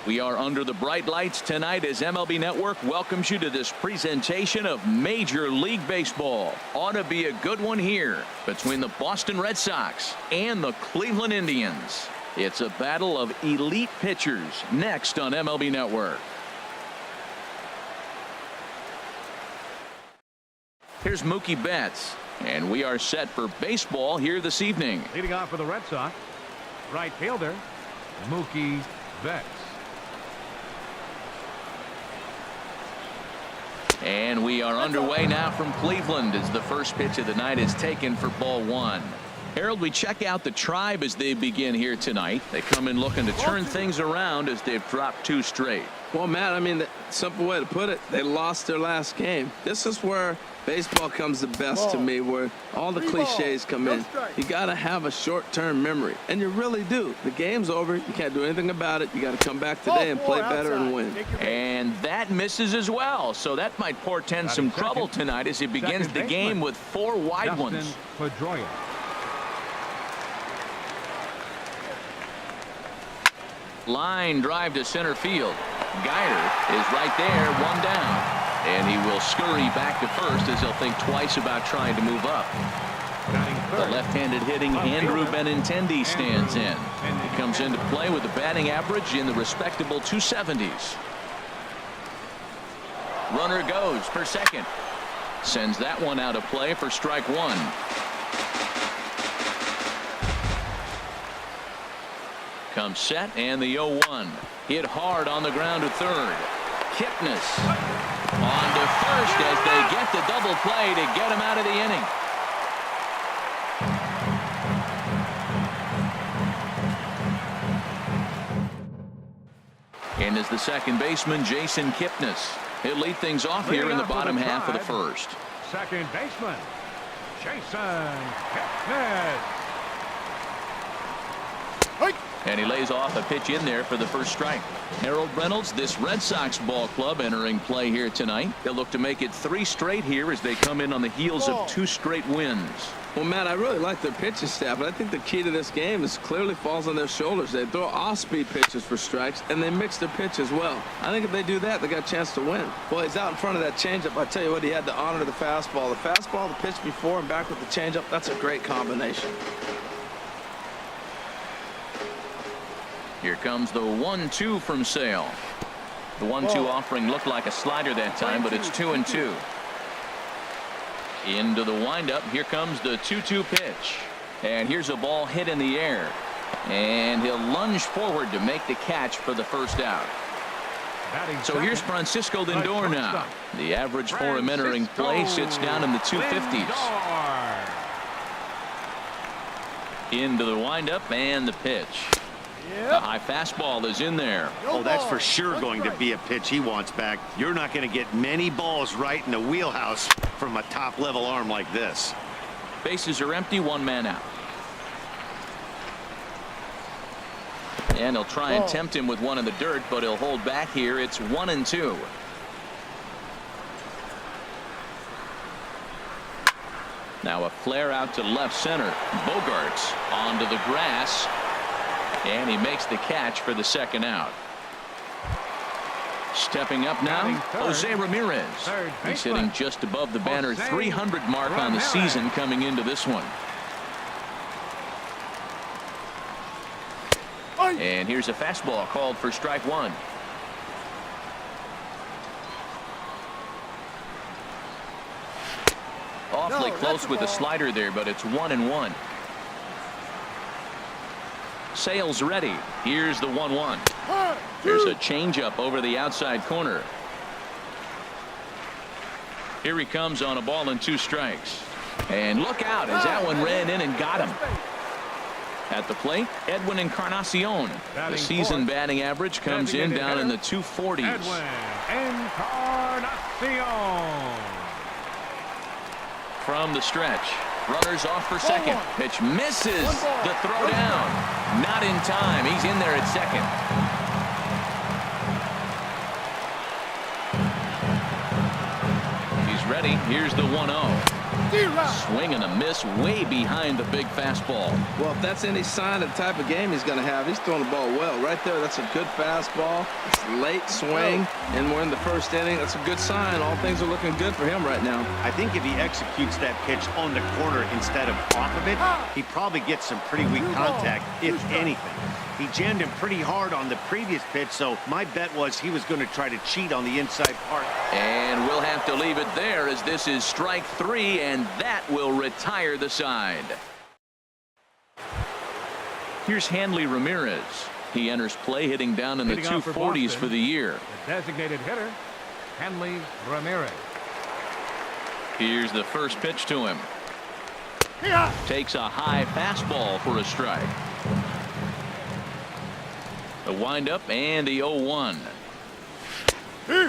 We are under the bright lights tonight as MLB Network welcomes you to this presentation of Major League Baseball. Ought to be a good one here between the Boston Red Sox and the Cleveland Indians. It's a battle of elite pitchers next on MLB Network. Here's Mookie Betts, and we are set for baseball here this evening. Leading off for the Red Sox, right fielder Mookie Betts. And we are underway now from Cleveland as the first pitch of the night is taken for ball one. Harold, we check out the Tribe as they begin here tonight. They come in looking to turn things around as they've dropped 2 straight. Well, Matt, I mean, the simple way to put it, they lost their last game. This is where baseball comes the best to me, where all the cliches come in. You got to have a short-term memory, and you really do. The game's over. You can't do anything about it. You got to come back today and play better and win. And that misses as well, so that might portend some trouble tonight as he begins the game with 4 wide ones. Line drive to center field. Guyer is right there, 1 down. And he will scurry back to first as he'll think twice about trying to move up. The left-handed hitting Andrew Benintendi stands in. He comes into play with a batting average in the respectable 270s. Runner goes for second. Sends that one out of play for strike 1. Comes set and the 0-1. Hit hard on the ground to third. Kipnis on to first as they get the double play to get him out of the inning. And is the second baseman Jason Kipnis. He'll lead things off here in the bottom half of the first. Second baseman Jason Kipnis. And he lays off a pitch in there for the first strike. Harold Reynolds, this Red Sox ball club entering play here tonight. They'll look to make it 3 straight here as they come in on the heels of 2 straight wins. Well, Matt, I really like their pitching staff, but I think the key to this game is clearly falls on their shoulders. They throw off-speed pitches for strikes, and they mix their pitch as well. I think if they do that, they got a chance to win. Well, he's out in front of that changeup. I tell you what, he had to honor the fastball. The fastball, the pitch before and back with the changeup, that's a great combination. Here comes the 1-2 from Sale. The 1-2 offering looked like a slider that time, but it's 2-2. Into the windup. Here comes the 2-2 pitch. And here's a ball hit in the air. And he'll lunge forward to make the catch for the first out. So here's Francisco Lindor now. The average for him entering play sits down in the 250s. Into the windup and the pitch. The high fastball is in there. Oh, that's for sure going to be a pitch he wants back. You're not going to get many balls right in the wheelhouse from a top-level arm like this. Bases are empty, 1 man out. And he'll try and tempt him with one in the dirt, but he'll hold back here. It's 1-2. Now a flare out to left center. Bogarts onto the grass. And he makes the catch for the second out. Stepping up now, Jose Ramirez. He's hitting just above the banner 300 mark on the season coming into this one. And here's a fastball called for strike 1. Awfully close with the slider there, but it's 1-1. Sale's ready. Here's the 1-1. There's a changeup over the outside corner. Here he comes on a ball and 2 strikes. And look out as that one ran in and got him. At the plate, Edwin Encarnacion. The season batting average comes in down in the 240s. Edwin Encarnacion. From the stretch. Runners off for second. Pitch misses the throw down. Not in time. He's in there at second. He's ready. Here's the 1-0. Swing and a miss way behind the big fastball. Well, if that's any sign of the type of game he's going to have, he's throwing the ball well. Right there, that's a good fastball. It's a late swing, and we're in the first inning. That's a good sign. All things are looking good for him right now. I think if he executes that pitch on the corner instead of off of it, he probably gets some pretty weak contact, if anything. He jammed him pretty hard on the previous pitch, so my bet was he was going to try to cheat on the inside part. And we'll have to leave it there as this is strike 3, and that will retire the side. Here's Hanley Ramirez. He enters play hitting down in the 240s for the year. The designated hitter, Hanley Ramirez. Here's the first pitch to him. Takes a high fastball for a strike. The windup and the 0-1.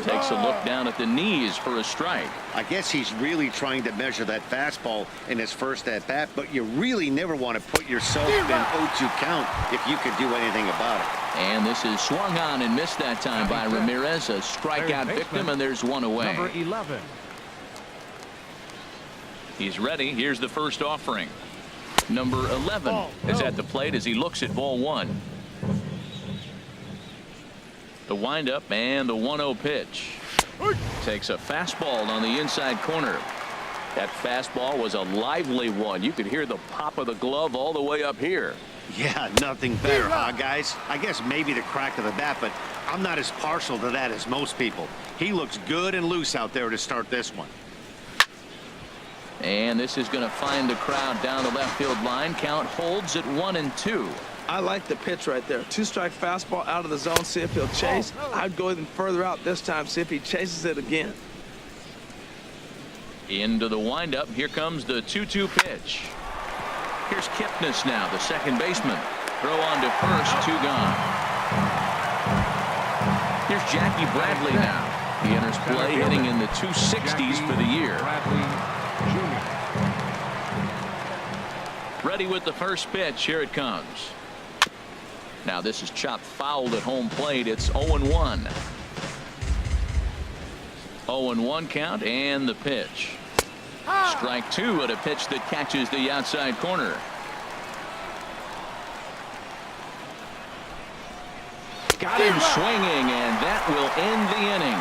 Takes a look down at the knees for a strike. I guess he's really trying to measure that fastball in his first at-bat, but you really never want to put yourself in 0-2 count if you could do anything about it. And this is swung on and missed that time by Ramirez. A strikeout victim, and there's one away. Number 11. He's ready. Here's the first offering. Number 11 is at the plate as he looks at ball 1. The windup and the 1-0 pitch. Takes a fastball on the inside corner. That fastball was a lively one. You could hear the pop of the glove all the way up here. Yeah, nothing better, huh, guys? I guess maybe the crack of the bat, but I'm not as partial to that as most people. He looks good and loose out there to start this one. And this is going to find the crowd down the left field line. Count holds at 1-2. I like the pitch right there. 2-strike fastball out of the zone. See if he'll chase. I'd go even further out this time. See if he chases it again. Into the windup. Here comes the 2-2 pitch. Here's Kipnis now, the second baseman. Throw on to first, 2 gone. Here's Jackie Bradley now. He enters play hitting in the 260s for the year. Ready with the first pitch. Here it comes. Now this is chopped fouled at home plate. It's 0-1. 0-1 count and the pitch. Strike 2 at a pitch that catches the outside corner. Got him swinging, and that will end the inning.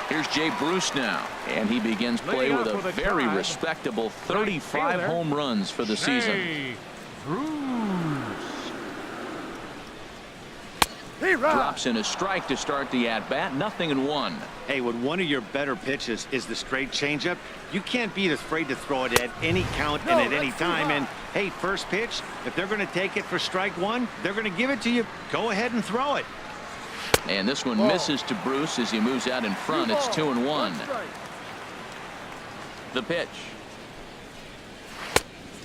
Here's Jay Bruce now, and he begins play with a very respectable 35 home runs for the season. Drops in a strike to start the at-bat. 0-1. Hey, when one of your better pitches is the straight changeup, you can't be afraid to throw it at any count and at any time. And, hey, first pitch, if they're going to take it for strike 1, they're going to give it to you. Go ahead and throw it. And this one misses to Bruce as he moves out in front. It's 2-1. The pitch.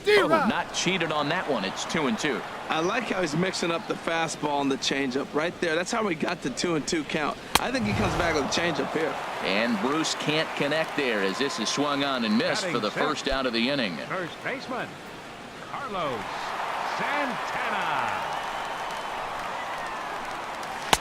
Oh, not cheated on that one. It's 2-2. I like how he's mixing up the fastball and the changeup right there. That's how we got the 2-2 count. I think he comes back with a changeup here. And Bruce can't connect there as this is swung on and missed for the first out of the inning. First baseman, Carlos Santana.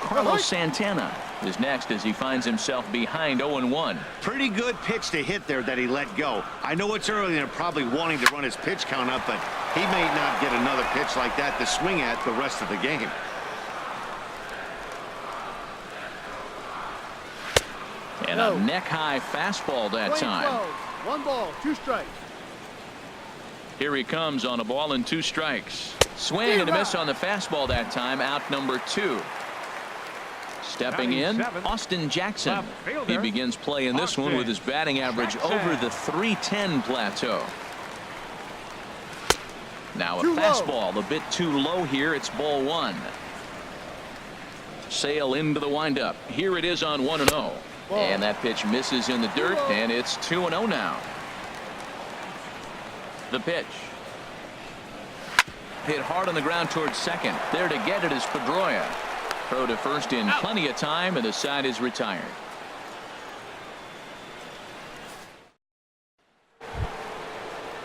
Carlos Santana is next as he finds himself behind 0-1. Pretty good pitch to hit there that he let go. I know it's early and they're probably wanting to run his pitch count up, but he may not get another pitch like that to swing at the rest of the game. And a neck-high fastball that time. 1 ball, 2 strikes. Here he comes on a ball and 2 strikes. Swing and a miss on the fastball that time. Out number 2. Stepping in, Austin Jackson. He begins play in this one with his batting average over the .310 plateau. Now a fastball a bit too low here. It's ball 1. Sale into the windup. Here it is on 1-0. And that pitch misses in the dirt, and it's 2-0 now. The pitch. Hit hard on the ground towards second. There to get it is Pedroia. Throw to first in plenty of time, and the side is retired.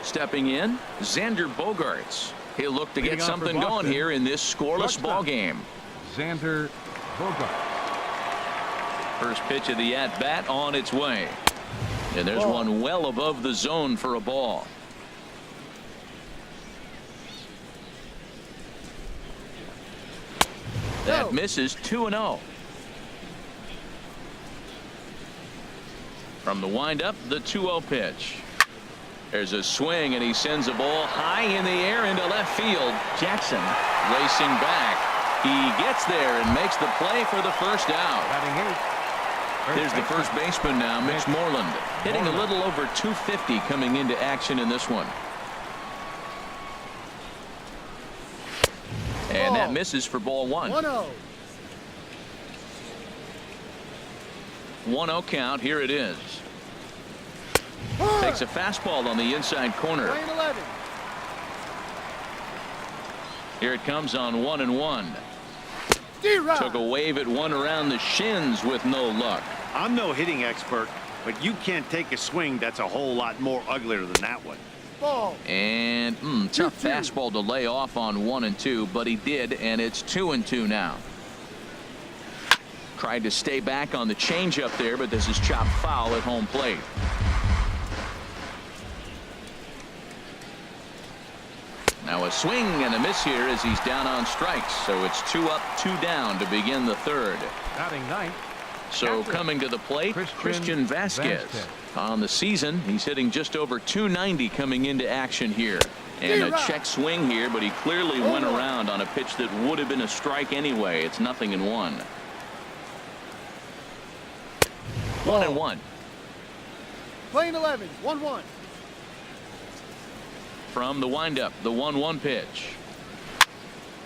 Stepping in, Xander Bogaerts. He'll look to get something going here in this scoreless ball game. Xander Bogaerts. First pitch of the at-bat on its way. And there's one well above the zone for a ball. That misses 2-0. From the windup, the 2-0 pitch. There's a swing, and he sends a ball high in the air into left field. Jackson racing back. He gets there and makes the play for the first out. Batting eighth. Here's the first baseman now, Mitch Moreland, hitting a little over 250 coming into action in this one. And that misses for ball one. 1-0. 1-0 count. Here it is. Takes a fastball on the inside corner. Lane 11. Here it comes on 1-1. D-Rod. Took a wave at one around the shins with no luck. I'm no hitting expert, but you can't take a swing that's a whole lot more uglier than that one. Ball. And tough 2-2. fastball to lay off on 1 and 2, but he did, and it's 2 and 2 now. Tried to stay back on the changeup there, but this is chopped foul at home plate. Now a swing and a miss here as he's down on strikes, so it's 2 up, 2 down to begin the third. Batting ninth. So coming to the plate, Christian Vasquez. On the season, he's hitting just over 290 coming into action here. And a check swing here, but he clearly went around on a pitch that would have been a strike anyway. It's 0-1. 1-1. Lane 11. 1-1. From the windup, the 1-1 pitch.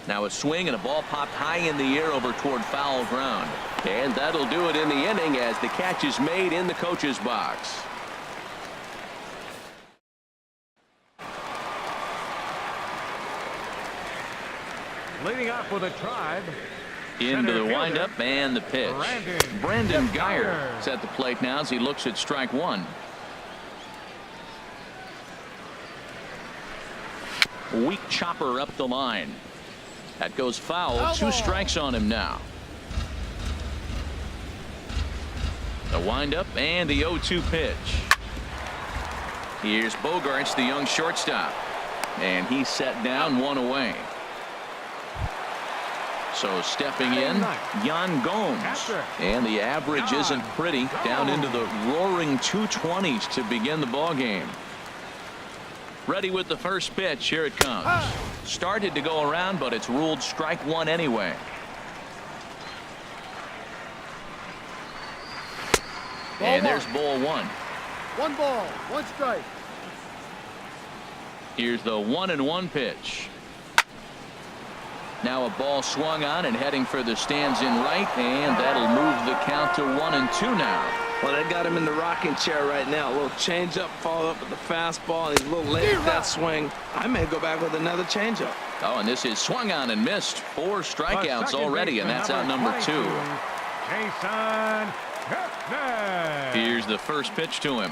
Now a swing and a ball popped high in the air over toward foul ground. And that'll do it in the inning as the catch is made in the coach's box. Leading off with a Tribe. Into the Center windup fielder, and the pitch. Brandon Geyer is at the plate now as he looks at strike one. Weak chopper up the line. That goes foul. 2 strikes on him now. The windup and the 0-2 pitch. Here's Bogaerts, the young shortstop. And he's set down 1 away. So stepping in, Yan Gomes. And the average isn't pretty. Down into the roaring 220s to begin the ball game. Ready with the first pitch. Here it comes. Started to go around, but it's ruled strike one anyway. And there's ball one. 1 ball, 1 strike. Here's the 1-1 pitch. Now a ball swung on and heading for the stands in right, and that'll move the count to 1-2 now. Well, they got him in the rocking chair right now. A little changeup, followed up with the fastball. And he's a little late with that swing. I may go back with another changeup. Oh, and this is swung on and missed. 4 strikeouts already, and that's out number 2. Jason Kipnis. Here's the first pitch to him.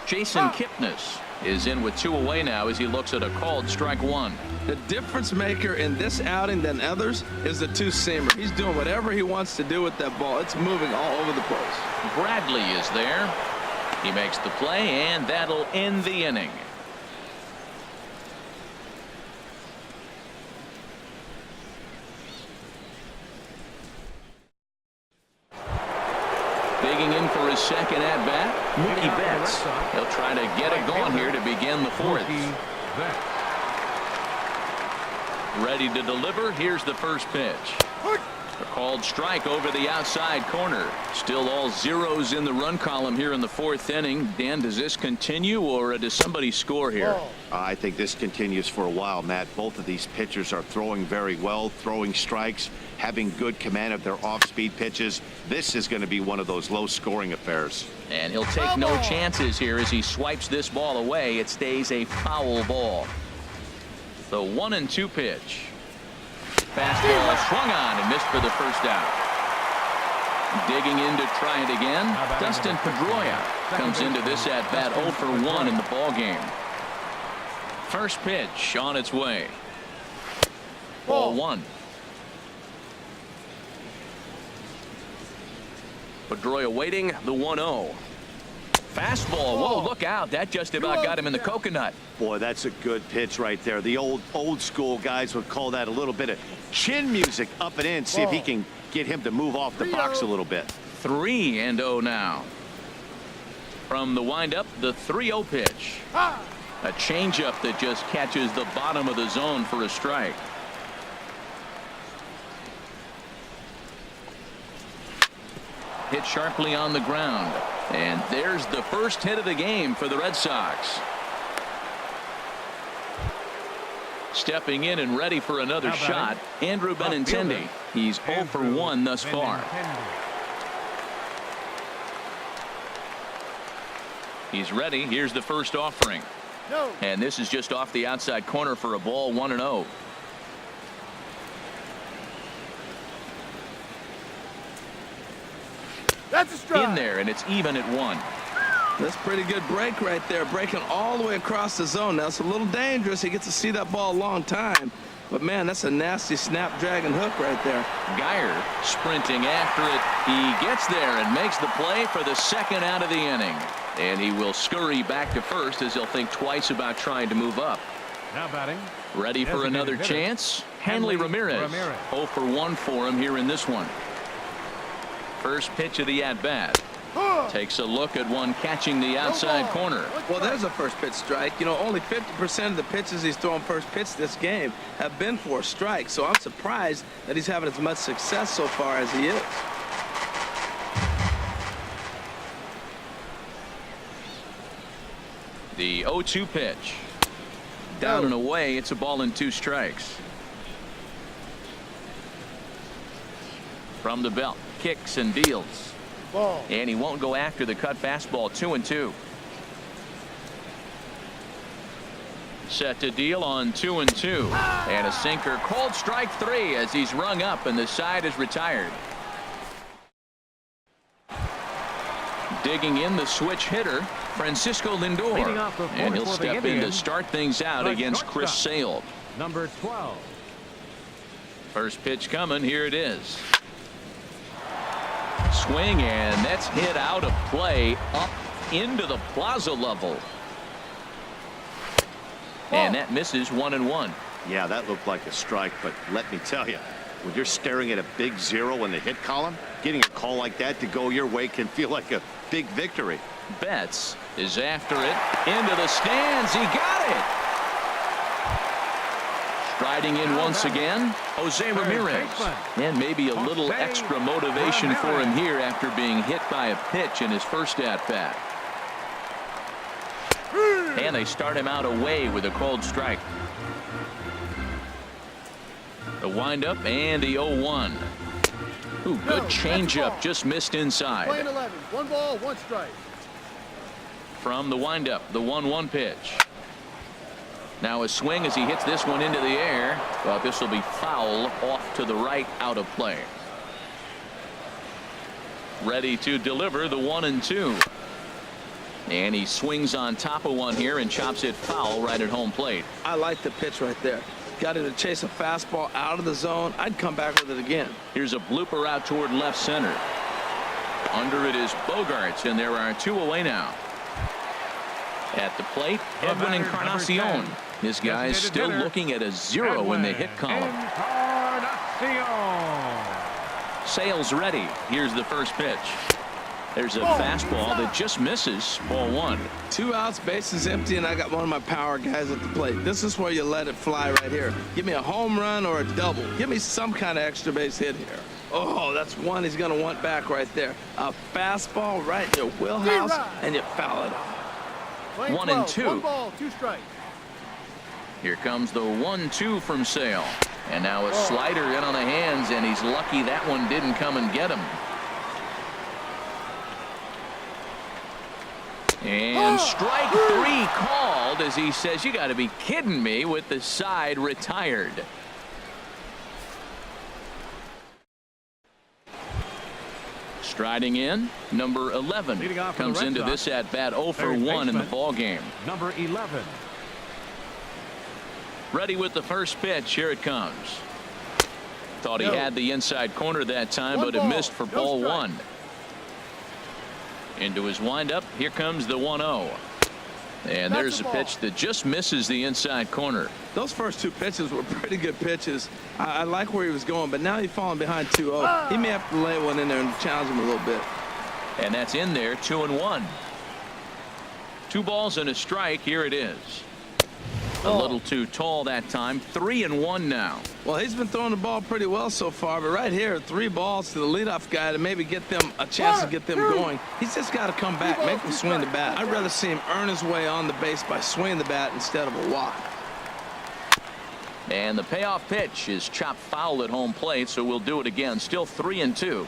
Jason Kipnis is in with 2 away now as he looks at a called strike one. The difference maker in this outing than others is the 2-seamer. He's doing whatever he wants to do with that ball. It's moving all over the place. Bradley is there. He makes the play, and that'll end the inning. Digging in for his second at-bat, Mookie Betts. He'll try to get it going here to begin the 4th. Ready to deliver. Here's the first pitch. A called strike over the outside corner. Still all zeros in the run column here in the 4th inning. Dan, does this continue, or does somebody score here? I think this continues for a while, Matt. Both of these pitchers are throwing very well, throwing strikes, having good command of their off-speed pitches. This is going to be one of those low-scoring affairs. And he'll take no chances here as he swipes this ball away. It stays a foul ball. The 1-2 pitch. Fastball swung on and missed for the first out. Digging in to try it again. Dustin Pedroia comes into this at bat 0 for 1 in the ball game. First pitch on its way. Ball 1. Pedroia waiting, the 1-0. Fastball. Whoa, look out. That just about got him in the coconut. Boy, that's a good pitch right there. The old school guys would call that a little bit of chin music up and in. See if he can get him to move off the box a little bit. 3-0 now. From the windup, the 3-0 pitch. A changeup that just catches the bottom of the zone for a strike. Hit sharply on the ground. And there's the first hit of the game for the Red Sox. Stepping in and ready for another shot, Andrew Benintendi. He's 0 for 1 thus far. He's ready. Here's the first offering. No. And this is just off the outside corner for a ball, 1-0. That's a strike. In there, and it's even at 1. That's a pretty good break right there, breaking all the way across the zone. Now it's a little dangerous. He gets to see that ball a long time, but man, that's a nasty snapdragon hook right there. Geyer sprinting after it. He gets there and makes the play for the second out of the inning, and he will scurry back to first as he'll think twice about trying to move up. Now batting. Ready for another chance. Hanley Ramirez. 0 for 1 for him here in this one. First pitch of the at-bat. Takes a look at one catching the outside corner. Well, there's a first pitch strike. You know, only 50% of the pitches he's throwing first pitch this game have been for a strike, so I'm surprised that he's having as much success so far as he is. The 0-2 pitch. Down and away. It's a ball and 2 strikes. From the belt. Kicks and deals. Ball. And he won't go after the cut fastball. 2-2. Set to deal on 2-2. And a sinker. Called strike 3 as he's rung up and the side is retired. Digging in the switch hitter, Francisco Lindor. And he'll step in to start things out against Chris Sale. Number 12. First pitch coming. Here it is. Swing, and that's hit out of play up into the plaza level. And that misses 1-1. Yeah, that looked like a strike, but let me tell you, when you're staring at a big 0 in the hit column, getting a call like that to go your way can feel like a big victory. Betts is after it into the stands. He got it. Striding in once again, Jose Ramirez. And maybe a little extra motivation for him here after being hit by a pitch in his first at-bat. And they start him out away with a called strike. The windup and the 0-1. Ooh, good changeup, just missed inside. Playing 11. 1 ball, 1 strike. From the windup, the 1-1 pitch. Now a swing as he hits this one into the air, but this will be foul off to the right, out of play. Ready to deliver the 1-2. And he swings on top of one here and chops it foul right at home plate. I like the pitch right there. Got him to chase a fastball out of the zone. I'd come back with it again. Here's a blooper out toward left center. Under it is Bogarts, and there are 2 away now. At the plate, Edwin Encarnacion. This guy's still looking at a 0 in the hit column. Sale's ready. Here's the first pitch. There's a fastball that just misses. Ball 1. 2 outs, bases empty, and I got one of my power guys at the plate. This is where you let it fly right here. Give me a home run or a double. Give me some kind of extra base hit here. Oh, that's one he's going to want back right there. A fastball right in your wheelhouse, and you foul it off. 1-2. 1 ball, 2 strikes. Here comes the 1-2 from Sale. And now a slider in on the hands, and he's lucky that one didn't come and get him. And strike 3 called as he says, you got to be kidding me, with the side retired. Striding in, number 11 comes into this at bat 0 for 1 in the ball game. Number 11. Ready with the first pitch. Here it comes. Thought he had the inside corner that time, but it missed for ball 1. Into his windup. Here comes the 1-0. And there's a pitch that just misses the inside corner. Those first two pitches were pretty good pitches. I like where he was going, but now he's falling behind 2-0. He may have to lay one in there and challenge him a little bit. And that's in there, 2-1. 2 balls and a strike. Here it is. A little too tall that time. 3-1 now. Well, he's been throwing the ball pretty well so far, but right here, 3 balls to the leadoff guy to maybe get them a chance to get them going. He's just got to come back, make him swing the bat. I'd rather see him earn his way on the base by swinging the bat instead of a walk. And the payoff pitch is chopped foul at home plate, so we'll do it again. Still 3-2.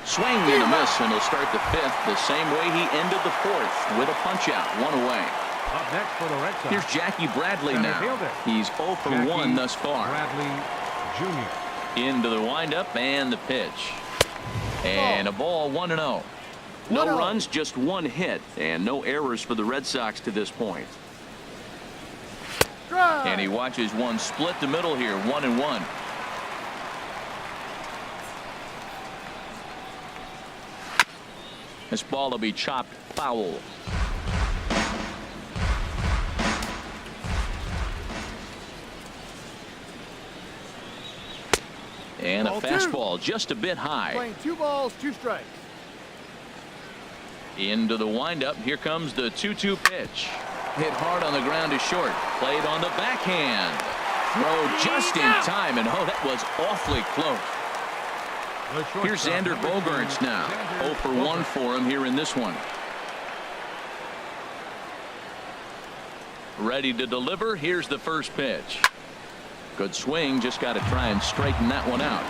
Swing and a miss, and he'll start the 5th the same way he ended the 4th with a punch out, 1 away. Up next for the Red Sox. Here's Jackie Bradley Center now. fielder. He's 0 for 1 thus far. Bradley Jr. Into the windup and the pitch. And a ball, 1-0. No 1-0. runs, just 1 hit, and no errors for the Red Sox to this point. Strike. And he watches one split the middle here, 1-1. This ball will be chopped foul. And a Ball 2. fastball just a bit high. Playing 2 balls, 2 strikes. Into the windup. Here comes the 2-2 pitch. Hit hard on the ground to short. Played on the backhand. Throw just in time, and oh, that was awfully close. Here's Xander Bogaerts now. 0 for 1 for him here in this one. Ready to deliver. Here's the first pitch. Good swing. Just got to try and straighten that one out.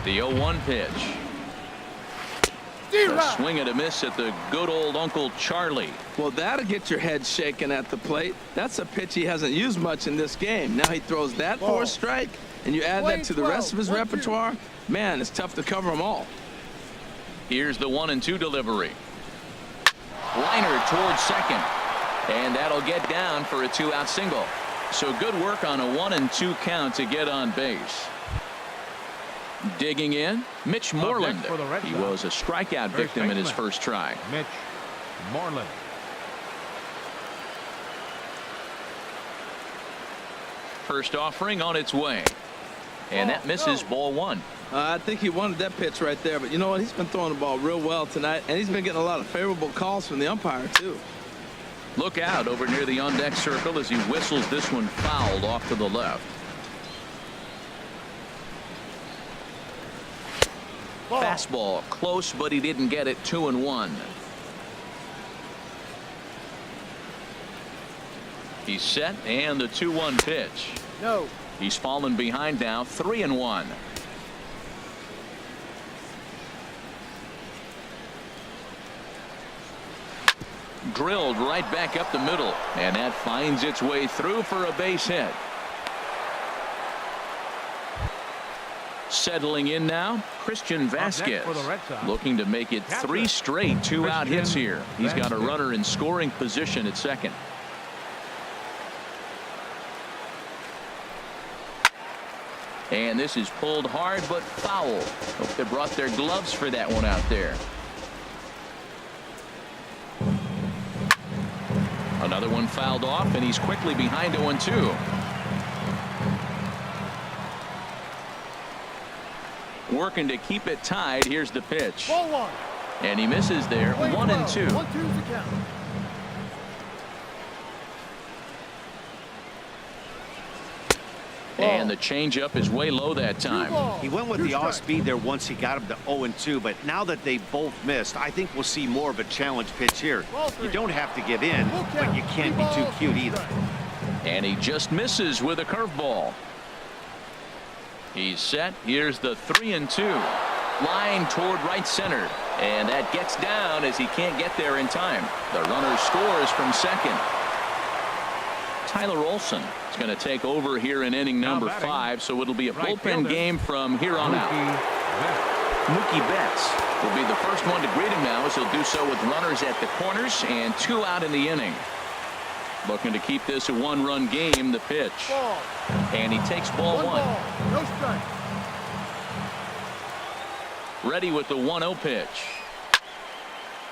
The 0-1 pitch. A swing and a miss at the good old Uncle Charlie. Well, that'll get your head shaking at the plate. That's a pitch he hasn't used much in this game. Now he throws that for a strike, and you add that to the rest of his repertoire. Man, it's tough to cover them all. Here's the 1-2 delivery. Liner towards second, and that'll get down for a 2-out single. So good work on a 1-2 count to get on base. Digging in, Mitch Moreland. He was a strikeout victim in his first try. Mitch Moreland. First offering on its way. And that misses, ball 1. I think he wanted that pitch right there, but you know what? He's been throwing the ball real well tonight, and he's been getting a lot of favorable calls from the umpire, too. Look out over near the on-deck circle as he whistles this one fouled off to the left. Fastball close, but he didn't get it. 2-1. He's set, and the 2-1 pitch. No. He's fallen behind now. 3-1. Drilled right back up the middle, and that finds its way through for a base hit. Settling in now, Christian Vasquez, looking to make it 3 straight 2-out hits here. He's got a runner in scoring position at second. And this is pulled hard but foul. Hope they brought their gloves for that one out there. Another one fouled off, and he's quickly behind 0-2. Working to keep it tied. Here's the pitch. Ball 1. And he misses there. 1-2. 1-2's the count. And the changeup is way low that time. He went with the off speed there once he got him to 0-2, but now that they both missed, I think we'll see more of a challenge pitch here. You don't have to give in, but you can't be too cute either. And he just misses with a curveball. He's set. Here's the 3-2. Line toward right center. And that gets down as he can't get there in time. The runner scores from second. Tyler Olson is going to take over here in inning number 5, so it'll be a bullpen game from here on out. Mookie Betts will be the first one to greet him now, as he'll do so with runners at the corners and 2 out in the inning. Looking to keep this a 1-run game. The pitch. And he takes ball 1. No strike. Ready with the 1-0 pitch.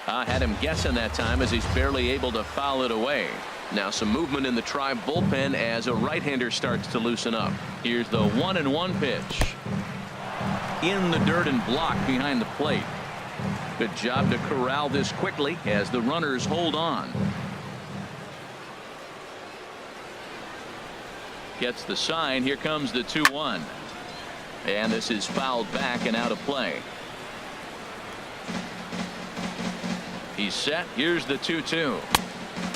Had him guessing that time as he's barely able to foul it away. Now some movement in the Tribe bullpen as a right-hander starts to loosen up. Here's the 1-1 pitch. In the dirt and blocked behind the plate. Good job to corral this quickly as the runners hold on. Gets the sign. Here comes the 2-1. And this is fouled back and out of play. He's set. Here's the 2-2.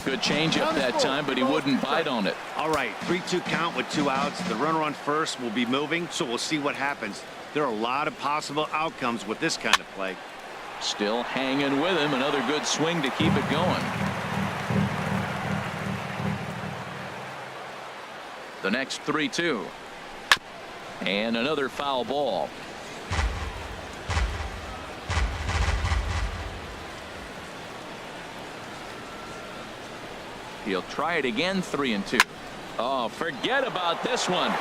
Good changeup that time, but he wouldn't bite on it. All right, 3-2 count with 2 outs. The runner on first will be moving, so we'll see what happens. There are a lot of possible outcomes with this kind of play. Still hanging with him. Another good swing to keep it going. The next 3-2. And another foul ball. He'll try it again. 3-2. Oh, forget about this one. And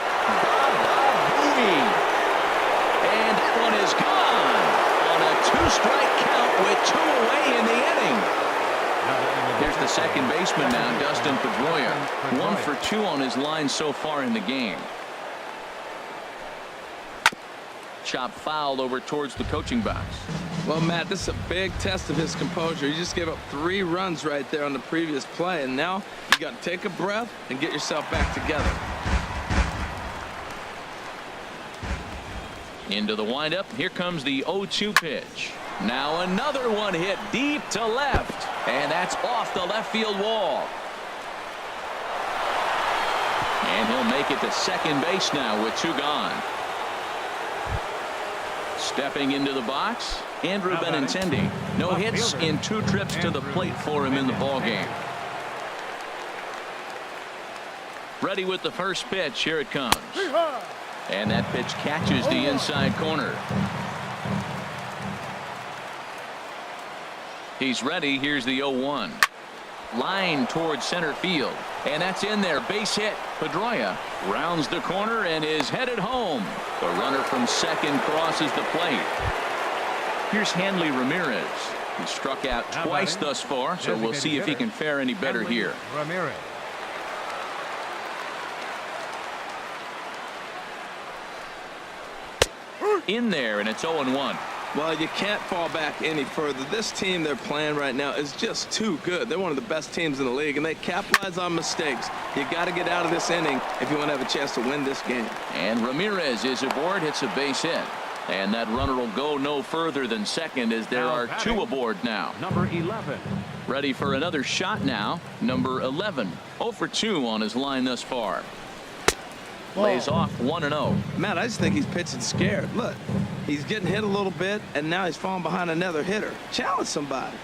that one is gone on a 2-strike count with 2 away in the inning. Here's the second baseman now, Dustin Pedroia. 1 for 2 on his line so far in the game. Chop fouled over towards the coaching box. Well, Matt, this is a big test of his composure. You just gave up 3 runs right there on the previous play, and now you got to take a breath and get yourself back together. Into the windup. Here comes the 0-2 pitch. Now another one hit deep to left, and that's off the left field wall. And he'll make it to second base now with 2 gone. Stepping into the box, Andrew Benintendi. No hits in 2 trips to the plate for him in the ballgame. Ready with the first pitch. Here it comes. And that pitch catches the inside corner. He's ready. Here's the 0-1. Line towards center field. And that's in there. Base hit. Pedroia rounds the corner and is headed home. The runner from second crosses the plate. Here's Hanley Ramirez. He struck out twice thus far, so we'll see if he can fare any better here. Ramirez. In there, and it's 0-1. Well, you can't fall back any further. This team they're playing right now is just too good. They're one of the best teams in the league, and they capitalize on mistakes. You got to get out of this inning if you want to have a chance to win this game. And Ramirez is aboard, hits a base hit. And that runner will go no further than second as there are 2 aboard now. Number 11. Ready for another shot now. Number 11. 0 for 2 on his line thus far. Lays off 1-0. Matt, I just think he's pitching scared. Look, he's getting hit a little bit, and now he's falling behind another hitter. Challenge somebody.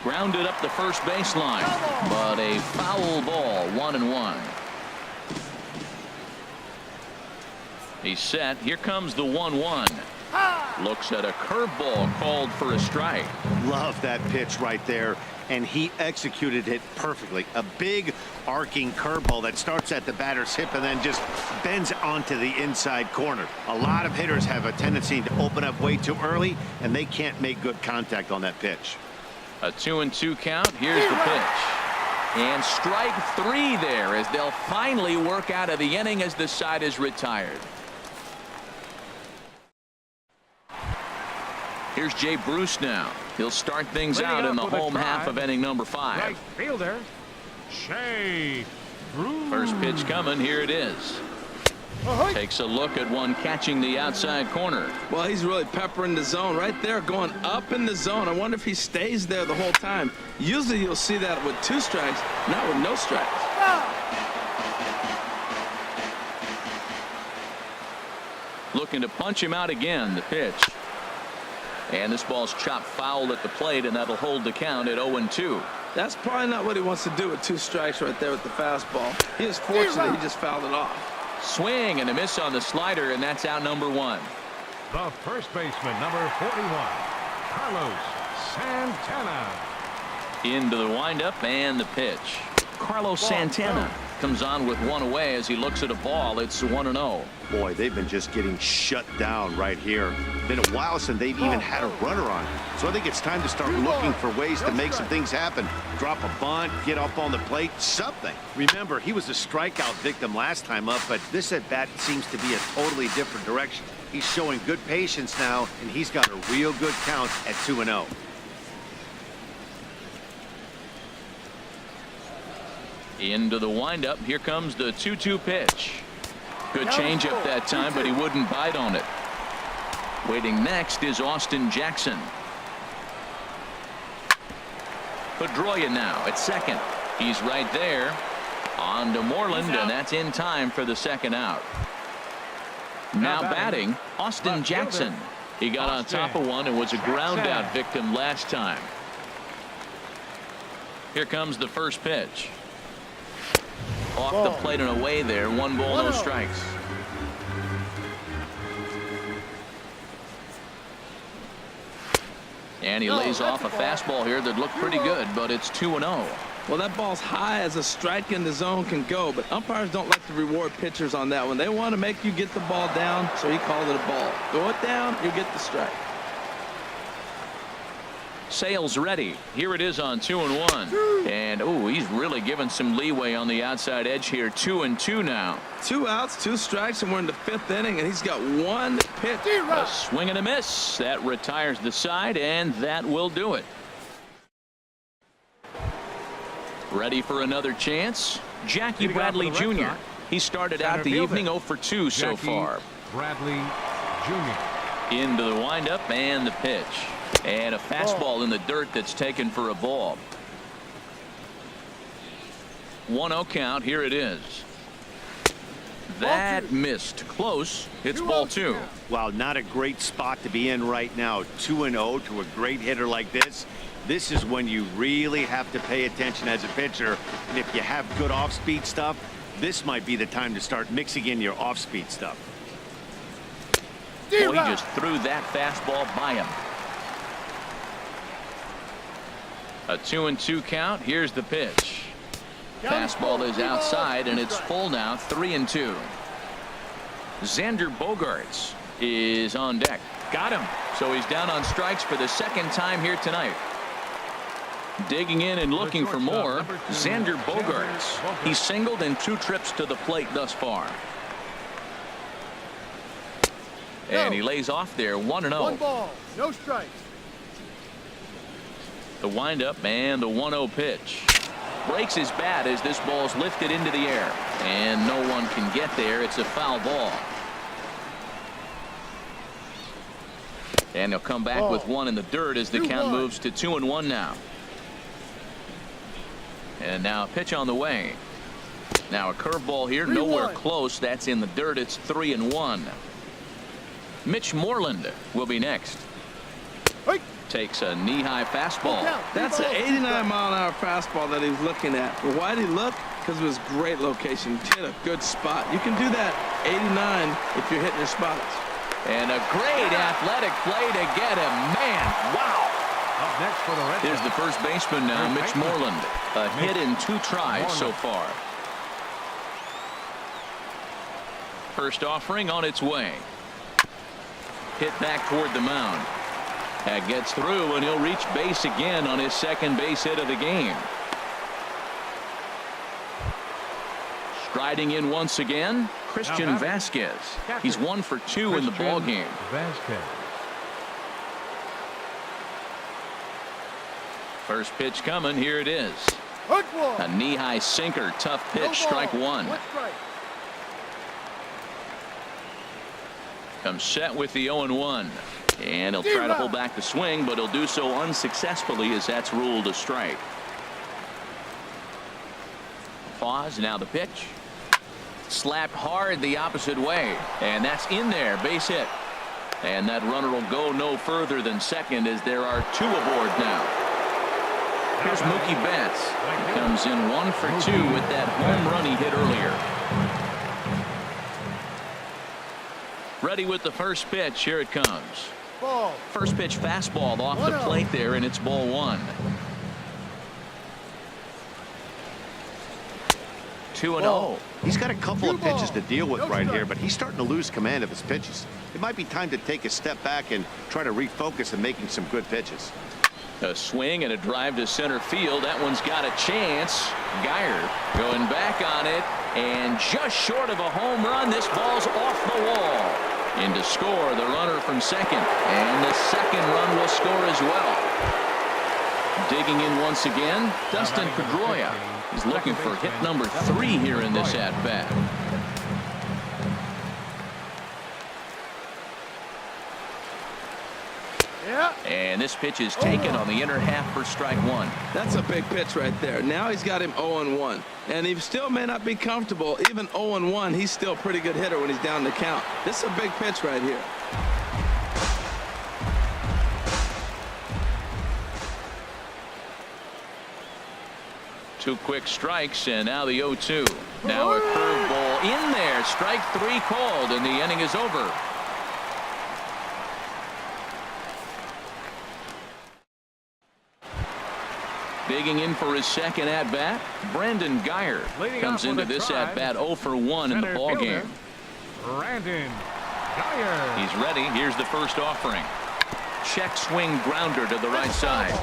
Grounded up the first baseline, but a foul ball. 1-1. He's set. Here comes the 1-1. Looks at a curveball called for a strike. Love that pitch right there, and he executed it perfectly. A big arcing curveball that starts at the batter's hip and then just bends onto the inside corner. A lot of hitters have a tendency to open up way too early, and they can't make good contact on that pitch. A 2-2 count. Here's the pitch. And strike 3 there as they'll finally work out of the inning as the side is retired. Here's Jay Bruce now. He'll start things out in the home half of inning number 5. Right fielder, Jay Bruce. First pitch coming. Here it is. Takes a look at one catching the outside corner. Well, he's really peppering the zone right there, going up in the zone. I wonder if he stays there the whole time. Usually you'll see that with 2 strikes, not with no strikes. Looking to punch him out again. The pitch. And this ball's chopped foul at the plate, and that'll hold the count at 0-2. That's probably not what he wants to do with 2 strikes right there with the fastball. He is fortunate he just fouled it off. Swing and a miss on the slider, and that's out number 1. The first baseman, number 41, Carlos Santana. Into the windup and the pitch. Carlos Santana comes on with one away as he looks at a ball. It's 1-0. Boy, they've been just getting shut down right here. Been a while since they've even had a runner on. So I think it's time to start looking for ways to make some things happen. Drop a bunt, get up on the plate, something. Remember, he was a strikeout victim last time up, but this at-bat seems to be a totally different direction. He's showing good patience now, and he's got a real good count at 2-0. Into the windup. Here comes the 2-2 pitch. Good changeup that time, but he wouldn't bite on it. Waiting next is Austin Jackson. Pedroia now at second. He's right there. On to Moreland, and that's in time for the second out. Now batting, Austin Jackson. He got on top of one and was a ground out victim last time. Here comes the first pitch. Off the plate and away there. 1 ball, no strikes. And he lays off a fastball here that looked pretty good, but it's 2-0. Well, that ball's high as a strike in the zone can go, but umpires don't like to reward pitchers on that one. They want to make you get the ball down, so he called it a ball. Throw it down, you get the strike. Sales ready. Here it is on 2-1. And oh, he's really given some leeway on the outside edge here. 2-2 now. 2 outs, 2 strikes, and we're in the 5th inning, and he's got 1 pitch. A swing and a miss. That retires the side, and that will do it. Ready for another chance? Jackie Bradley Jr. He started out the evening 0 for 2 so far. Bradley Jr. Into the windup and the pitch. And a fastball in the dirt that's taken for a ball. 1-0 count. Here it is. That missed. Close. It's ball 2. Wow, not a great spot to be in right now. 2-0 to a great hitter like this. This is when you really have to pay attention as a pitcher. And if you have good off-speed stuff, this might be the time to start mixing in your off-speed stuff. Well, he just threw that fastball by him. A 2-2 count. Here's the pitch. Fastball is outside, and it's full now. 3-2. Xander Bogaerts is on deck. Got him. So he's down on strikes for the second time here tonight. Digging in and looking for more. Xander Bogaerts. He's singled in 2 trips to the plate thus far. And he lays off there. 1-0. 1 ball, no strikes. The windup and the 1-0 pitch. Breaks his bat as this ball's lifted into the air. And no one can get there. It's a foul ball. And he'll come back with 1 in the dirt as the count moves to 2-1 now. And now a pitch on the way. Now a curveball here. Nowhere close. That's in the dirt. It's 3-1. Mitch Moreland will be next. Takes a knee-high fastball. That's an 89-mile-an-hour fastball that he's looking at. But why did he look? Because it was great location. Hit a good spot. You can do that 89 if you're hitting your spots. And a great athletic play to get him. Man, wow. Up next for the Red Here's the first baseman now, Mitch Moreland. A hit in 2 tries so far. First offering on its way. Hit back toward the mound. That gets through, and he'll reach base again on his second base hit of the game. Striding in once again, Christian Vasquez. He's 1 for 2 in the ball game. Vasquez. First pitch coming. Here it is. A knee-high sinker. Tough pitch. Strike 1. Comes set with the 0-1. And he'll try to pull back the swing, but he'll do so unsuccessfully as that's ruled a strike. Pause. Now the pitch. Slapped hard the opposite way. And that's in there. Base hit. And that runner will go no further than second as there are 2 aboard now. Here's Mookie Betts. He comes in 1 for 2 with that home run he hit earlier. Ready with the first pitch. Here it comes. First pitch fastball off the plate there, and it's ball 1. 2-0. He's got a couple of pitches to deal with No right strike. here, but he's starting to lose command of his pitches. It might be time to take a step back and try to refocus on making some good pitches. A swing and a drive to center field. That one's got a chance. Geyer going back on it, and just short of a home run. This ball's off the wall. In to score, the runner from second, and the second run will score as well. Digging in once again, Dustin Pedroia. He's looking for hit number 3 here in this at-bat. Yeah. And this pitch is taken on the inner half for strike 1. That's a big pitch right there. Now he's got him 0-1. And he still may not be comfortable. Even 0-1, he's still a pretty good hitter when he's down the count. This is a big pitch right here. Two quick strikes, and now the 0-2. Now a curveball in there. Strike 3 called, and the inning is over. Digging in for his second at-bat, Brandon Geyer Leading comes off with into a this drive. at-bat 0 for 1 in the Center ball fielder, game. Brandon Geyer. He's ready. Here's the first offering. Check swing grounder to the right side.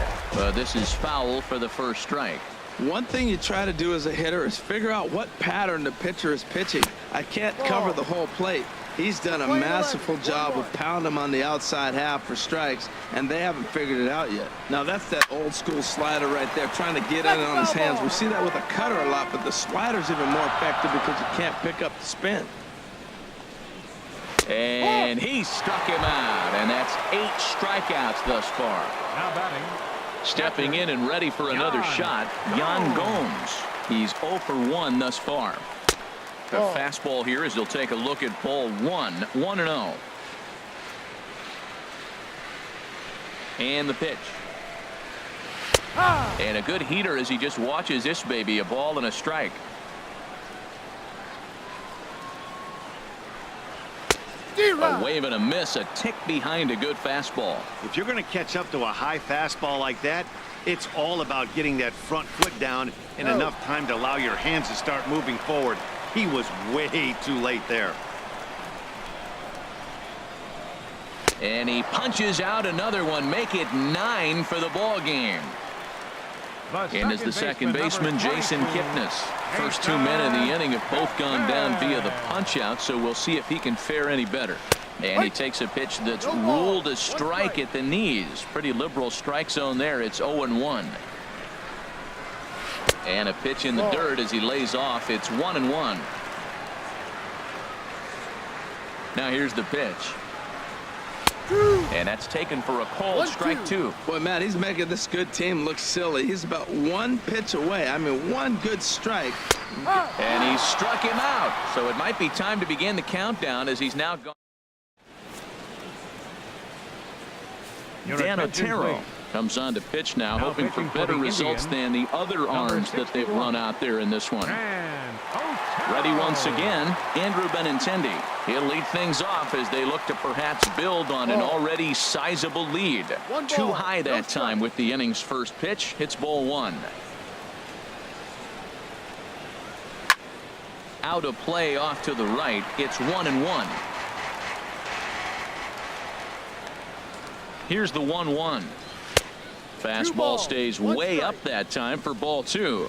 This is foul for the first strike. One thing you try to do as a hitter is figure out what pattern the pitcher is pitching. I can't cover the whole plate. He's done a masterful job of pounding him on the outside half for strikes, and they haven't figured it out yet. Now, that's that old school slider right there, trying to get in on his hands. We see that with a cutter a lot, but the slider's even more effective because you can't pick up the spin. And he struck him out, and that's 8 strikeouts thus far. Now batting. Stepping in and ready for another Yan shot, Yan Gomes. He's 0 for 1 thus far. The fastball here as he'll take a look at ball 1, 1-0. And the pitch. And a good heater as he just watches this baby, a ball and a strike. A wave and a miss, a tick behind a good fastball. If you're going to catch up to a high fastball like that, it's all about getting that front foot down in enough time to allow your hands to start moving forward. He was way too late there. And he punches out another one, make it 9 for the ball game. And as the second baseman, Jason Kipnis. First 2 men in the inning have both gone down via the punch out, so we'll see if he can fare any better. And he takes a pitch that's ruled a strike at the knees. Pretty liberal strike zone there. It's 0-1. And a pitch in the dirt as he lays off. It's 1-1. Now here's the pitch. And that's taken for a called strike 2. Boy, Matt, he's making this good team look silly. He's about 1 pitch away. I mean, 1 good strike. And he struck him out. So it might be time to begin the countdown as he's now gone. Dan Otero comes on to pitch now, hoping for better results than the other arms that they've run out there in this one. Ready once again, Andrew Benintendi. He'll lead things off as they look to perhaps build on an already sizable lead. Too high that time with the inning's first pitch. Hits ball 1. Out of play off to the right. It's 1-1. Here's the 1-1. Fastball stays way up that time for ball 2.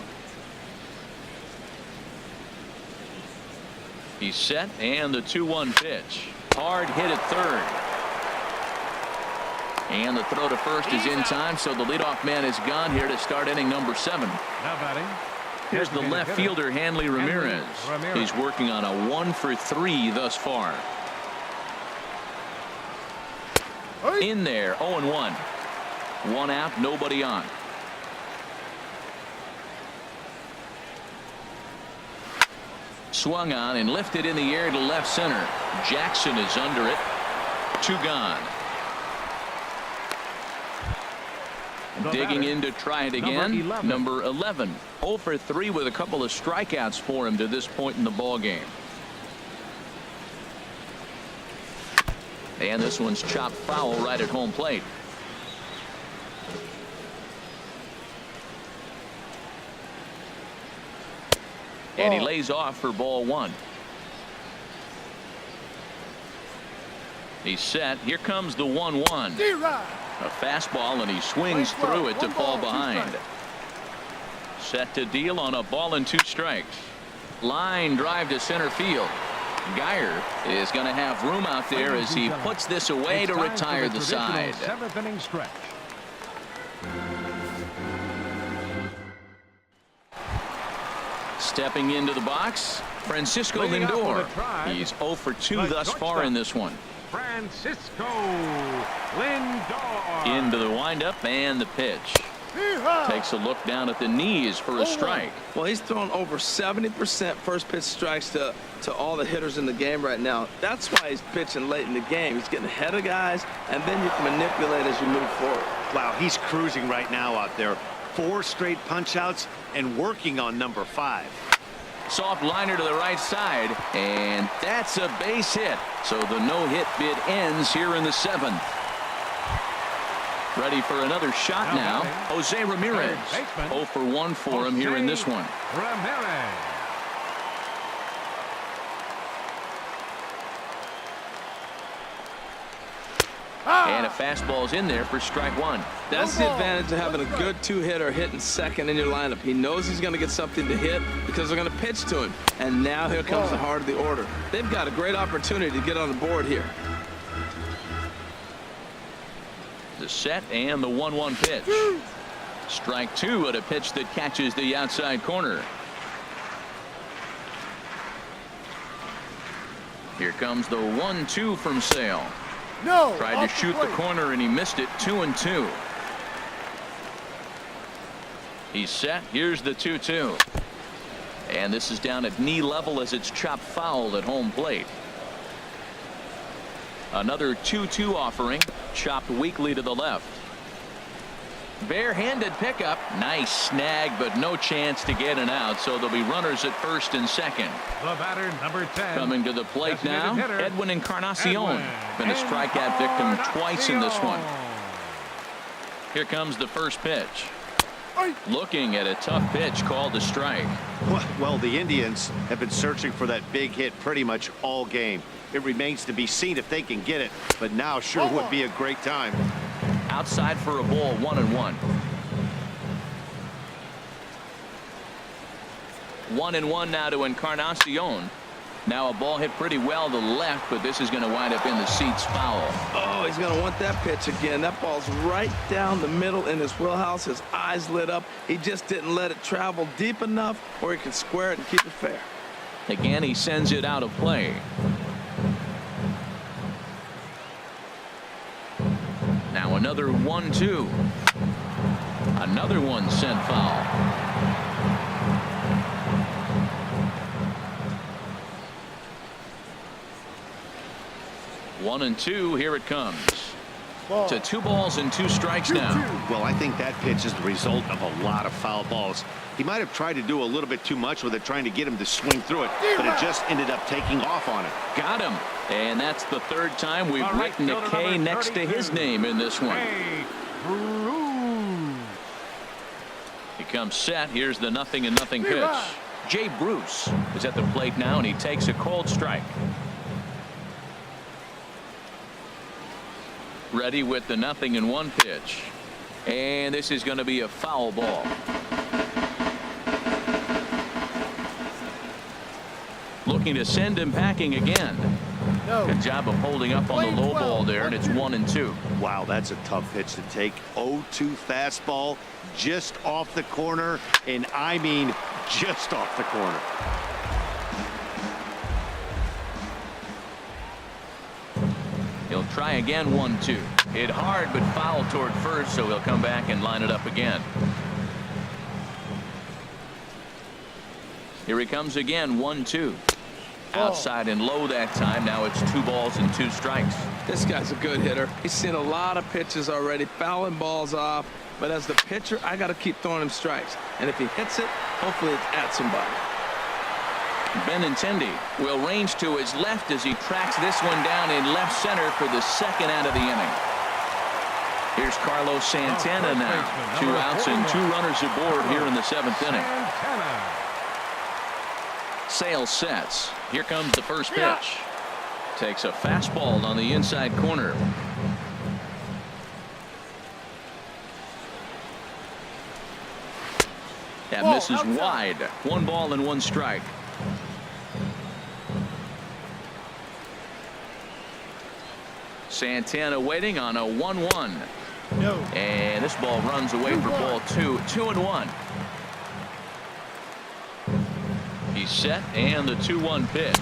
He's set, and the 2-1 pitch. Hard hit at third. And the throw to first is in time, so the leadoff man is gone here to start inning number 7. Now batting. Here's the left fielder, Hanley Ramirez. He's working on a 1 for 3 thus far. In there, 0-1. 1 out, nobody on. Swung on and lifted in the air to left center. Jackson is under it. 2 gone. Digging in to try it again. Number 11. 0 for 3 with a couple of strikeouts for him to this point in the ball game. And this one's chopped foul right at home plate. And he lays off for ball 1. He's set. Here comes the 1-1. D-Rod. A fastball, and he swings through it to fall behind. Set to deal on a ball and 2 strikes. Line drive to center field. Geyer is going to have room out there as he puts this away to retire the side. 7th inning stretch. Stepping into the box, Francisco Lindor. He's 0 for 2 thus far in this one. Francisco Lindor. Into the windup and the pitch. Takes a look down at the knees for a strike. Well, he's thrown over 70% first pitch strikes to all the hitters in the game right now. That's why he's pitching late in the game. He's getting ahead of guys, and then you can manipulate as you move forward. Wow, he's cruising right now out there. 4 straight punch-outs and working on number 5. Soft liner to the right side, and that's a base hit. So the no-hit bid ends here in the 7th. Ready for another shot now. Jose Ramirez. 0 for 1 for him here in this one. Ramirez. And a fastball's in there for strike 1. That's the advantage of having a good 2-hitter hitting second in your lineup. He knows he's going to get something to hit because they're going to pitch to him. And now here comes the heart of the order. They've got a great opportunity to get on the board here. The set and the 1-1 pitch. Strike 2 at a pitch that catches the outside corner. Here comes the 1-2 from Sale. No. Tried to shoot the corner and he missed it. 2-2. He's set. Here's the 2-2. And this is down at knee level as it's chopped foul at home plate. Another 2-2 offering, chopped weakly to the left. Barehanded pickup. Nice snag, but no chance to get an out, so there'll be runners at first and second. The batter, number 10. Coming to the plate now, Edwin Encarnacion. Been a strikeout victim twice in this one. Here comes the first pitch. Looking at a tough pitch called a strike. Well, the Indians have been searching for that big hit pretty much all game. It remains to be seen if they can get it, but now sure would be a great time. Outside for a ball, 1-1. 1-1 now to Encarnacion. Now a ball hit pretty well to the left, but this is going to wind up in the seats foul. Oh, he's going to want that pitch again. That ball's right down the middle in his wheelhouse. His eyes lit up. He just didn't let it travel deep enough where he could square it and keep it fair. Again, he sends it out of play. Now another 1-2. Another one sent foul. One and two. Here it comes. To 2 balls and 2 strikes now. Well, I think that pitch is the result of a lot of foul balls. He might have tried to do a little bit too much with it, trying to get him to swing through it, but it just ended up taking off on him. Got him. And that's the 3rd time we've written a K next to his name in this one. He comes set. Here's the 0-0 pitch. Jay Bruce is at the plate now, and he takes a cold strike. Ready with the 0-1 pitch. And this is going to be a foul ball. Looking to send him packing again. Good job of holding up on the low ball there, and it's 1-2. Wow, that's a tough pitch to take. 0-2 fastball just off the corner, and I mean just off the corner. He'll try again. 1-2. Hit hard but foul toward first, so he'll come back and line it up again. Here he comes again. 1-2. Outside and low that time. Now it's 2 balls and 2 strikes. This guy's a good hitter. He's seen a lot of pitches already, fouling balls off. But as the pitcher, I got to keep throwing him strikes. And if he hits it, hopefully it's at somebody. Benintendi will range to his left as he tracks this one down in left center for the 2nd out of the inning. Here's Carlos Santana now. 2 outs and 2 runners aboard here in the 7th inning. Sale sets. Here comes the first pitch. Takes a fastball on the inside corner. That Ball misses outside. wide. 1 ball and 1 strike. Santana waiting on a 1-1. No. And this ball runs away for ball 2. 2-1. He's set, and the 2-1 pitch.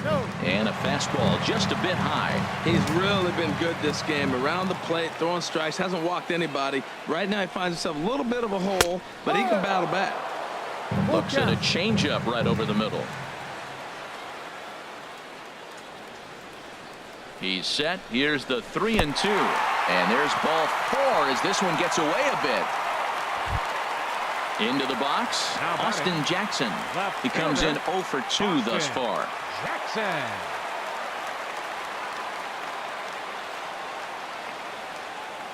No. And a fastball just a bit high. He's really been good this game. Around the plate, throwing strikes, hasn't walked anybody. Right now he finds himself a little bit of a hole, but he can battle back. Looks at a changeup right over the middle. He's set. Here's the 3-2. And there's ball 4 as this one gets away a bit. Into the box, Now batting. Austin Jackson. Left He comes in fielder, 0 for 2 thus Austin far. Jackson.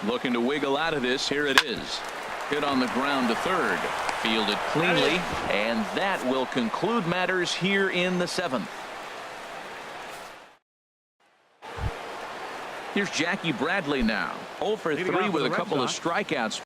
Looking to wiggle out of this. Here it is. Hit on the ground to third. Fielded cleanly. And that will conclude matters here in the 7th. Here's Jackie Bradley now. 0 for Leading 3 off with for a the Red couple of Sox. strikeouts.